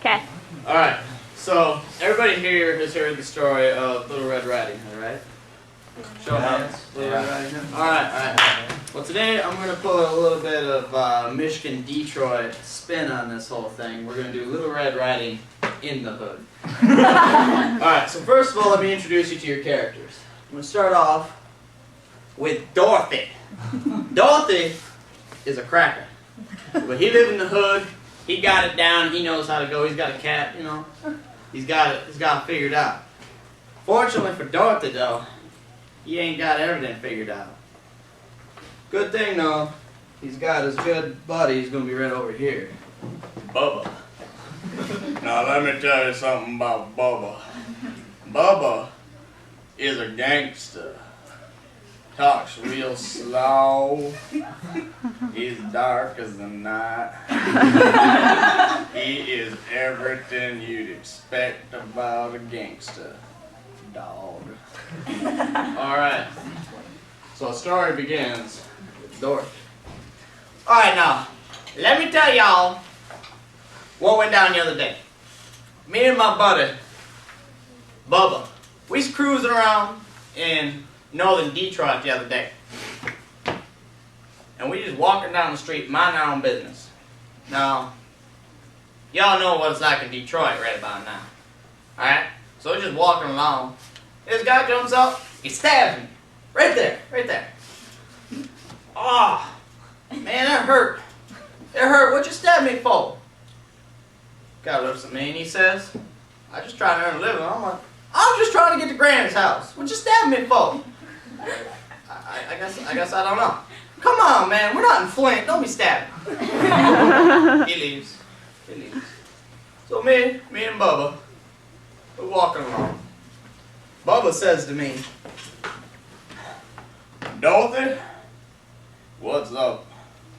Okay. Alright, so everybody here has heard the story of Little Red Riding Hood, right? Show of hands. Little Red Riding Hood. Alright. Well, today I'm going to put a little bit of Michigan Detroit spin on this whole thing. We're going to do Little Red Riding in the Hood. Alright, so first of all, let me introduce you to your characters. I'm going to start off with Dorothy. Dorothy is a cracker. But he lived in the hood. He got it down. He knows how to go. He's got a cat, you know. He's got it figured out. Fortunately for Dorothy, though, he ain't got everything figured out. Good thing, though, he's got his good buddy. He's gonna be right over here, Bubba. Now let me tell you something about Bubba. Bubba is a gangster. Talks real slow. He's dark as the night. He is everything you'd expect about a gangster. Dog. Alright. So the story begins with Dorothy. Alright, now, let me tell y'all what went down the other day. Me and my buddy, Bubba, we was cruising around in northern Detroit the other day. And we just walking down the street, minding our own business. Now, y'all know what it's like in Detroit right about now. Alright? So we're just walking along. This guy jumps up, he stabs me. Right there, right there. Oh, man, that hurt. It hurt. What'd you stab me for? Guy looks at me and he says, I just trying to earn a living. I'm like, I'm just trying to get to Granny's house. What'd you stab me for? I guess I don't know. Come on, man. We're not in Flint. Don't be stabbing. He leaves. So me and Bubba, we're walking along. Bubba says to me, Dorothy, what's up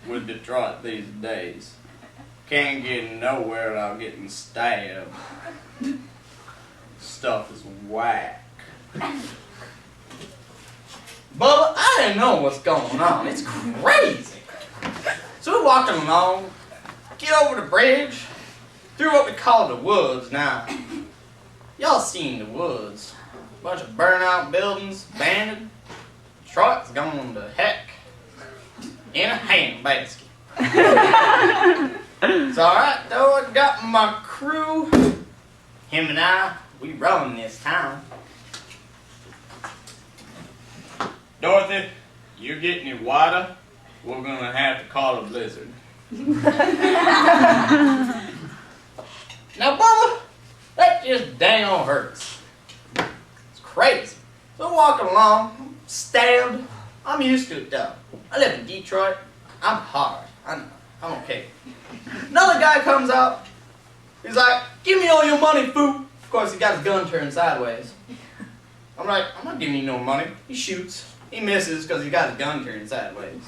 with Detroit these days? Can't get nowhere without getting stabbed. Stuff is whack. Bubba, I didn't know what's going on. It's crazy. So we're walking along, get over the bridge, through what we call the woods. Now, y'all seen the woods. Bunch of burnout buildings, abandoned. Detroit's gone to heck in a handbasket. It's alright though, I got my crew. Him and I, we run this town. Dorothy, you get any water, we're gonna have to call a blizzard. Now, Bubba, that just dang on hurts. It's crazy. So walking along, stabbed. I'm used to it though. I live in Detroit. I'm hard. I'm okay. Another guy comes out. He's like, give me all your money, fool. Of course, he got his gun turned sideways. I'm like, I'm not giving you no money. He shoots. He misses because he got his gun turned sideways.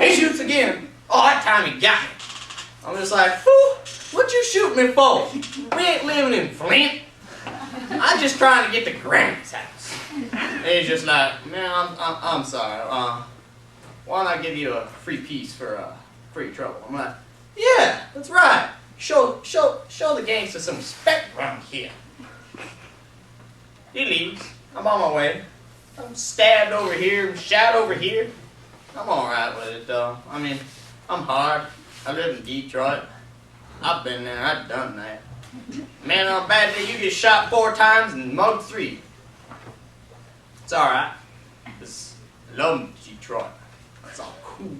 He shoots again. Oh, that time he got me. I'm just like, fool, what you shoot me for? We ain't living in Flint. I'm just trying to get to Granny's house. And he's just like, man, I'm sorry. Why don't I give you a free piece for free trouble? I'm like, yeah, that's right. Show the gangster some respect around here. He leaves. I'm on my way. I'm stabbed over here, shot over here. I'm alright with it though. I mean, I'm hard. I live in Detroit. I've been there, I've done that. Man, on a bad day you get shot 4 times and mugged 3. It's alright. I love Detroit. It's all cool.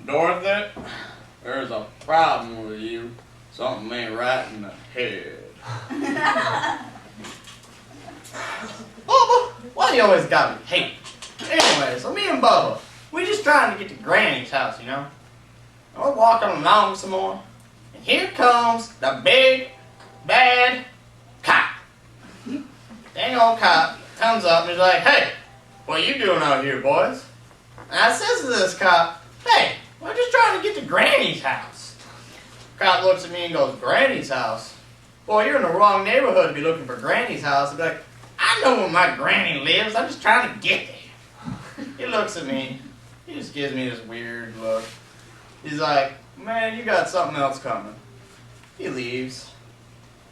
Dorothy, there's a problem with you. Something ain't right in the head. Bubba, why you always got me hate? Anyway, so me and Bubba, we just trying to get to Granny's house, you know? And we're walking along some more, and here comes the big, bad cop. Dang old cop comes up and he's like, hey, what you doing out here, boys? And I says to this cop, hey, we're just trying to get to Granny's house. Cop looks at me and goes, Granny's house? Boy, you're in the wrong neighborhood to be looking for Granny's house. I'd be like, I know where my granny lives. I'm just trying to get there. He looks at me. He just gives me this weird look. He's like, man, you got something else coming. He leaves.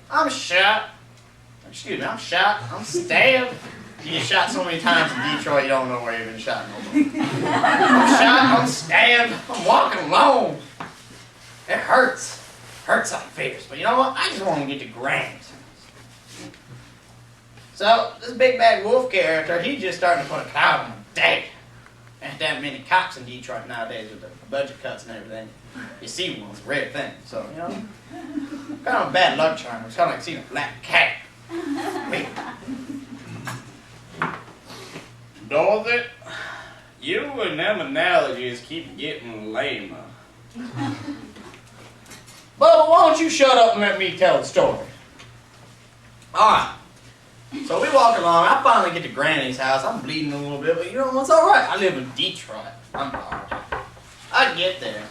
I'm shot. Excuse me, I'm shot. I'm stabbed. You get shot so many times in Detroit, you don't know where you've been shot no more. I'm shot, I'm stabbed, I'm walking alone. It hurts. Hurts like figures. But you know what? I just want to get to Granny's. So, this big bad wolf character, he's just starting to put a cloud on him. Dang. Ain't that many cops in Detroit nowadays with the budget cuts and everything. You see one, it's a rare thing. So, you know, kind of a bad luck charm. It's kind of like seeing a black cat. Wait. Dorothy, you and them analogies keep getting lamer. Bubba, why don't you shut up and let me tell the story? Alright. So we walk along. I finally get to Granny's house. I'm bleeding a little bit, but you know what's alright? I live in Detroit. I'm alright. I get there.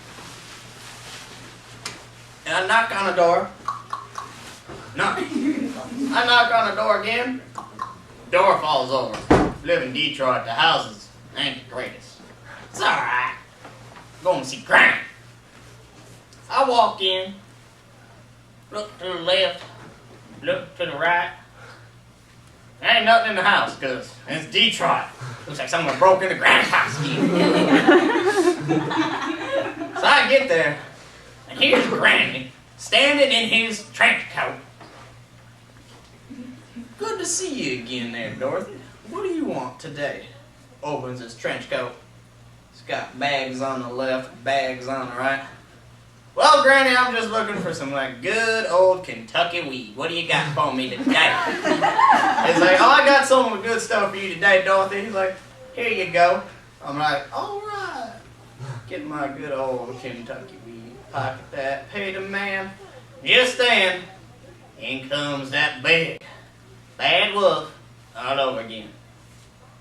And I knock on the door. No. I knock on the door again. Door falls over. Live in Detroit, the houses ain't the greatest. It's alright. Going to see Granny. I walk in, look to the left, look to the right. There ain't nothing in the house, because it's Detroit. Looks like someone broke into Granny's house again. So I get there, and here's Granny, standing in his trench coat. Good to see you again there, Dorothy. What do you want today? Opens his trench coat. It's got bags on the left, bags on the right. Well, Granny, I'm just looking for some like good old Kentucky weed. What do you got for me today? He's like, oh, I got some good stuff for you today, Dorothy. He's like, here you go. I'm like, all right. Get my good old Kentucky weed. Pocket that. Pay the man. Just then, in comes that big bad wolf all over again.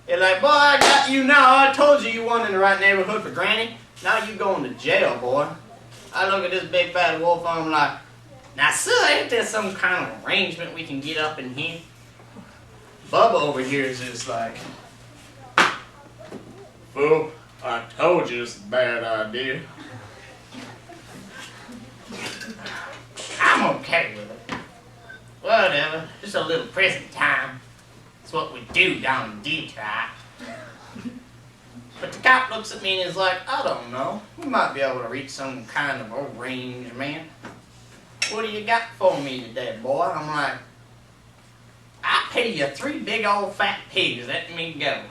He's like, boy, I got you now. I told you you weren't in the right neighborhood for Granny. Now you going to jail, boy. I look at this big bad wolf and I'm like, now, sir, ain't there some kind of arrangement we can get up in here? Bubba over here is just like, fool, I told you it's a bad idea. I'm okay with it. Whatever, just a little prison time. That's what we do down in Detroit. But the cop looks at me and is like, I don't know. We might be able to reach some kind of arrangement. What do you got for me today, boy? I'm like, I pay you 3 big old fat pigs. Let me go.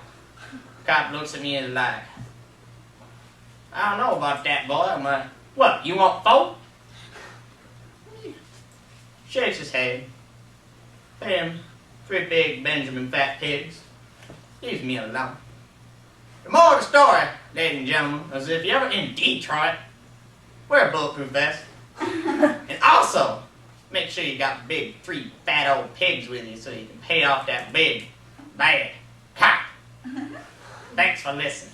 Cop looks at me and is like, I don't know about that, boy. I'm like, what, you want 4? Shakes his head. Pay him 3 big Benjamin fat pigs. Leaves me alone. The moral of the story, ladies and gentlemen, is if you're ever in Detroit, wear a bulletproof vest. And also, make sure you got big 3 fat old pigs with you so you can pay off that big, bad cop. Thanks for listening.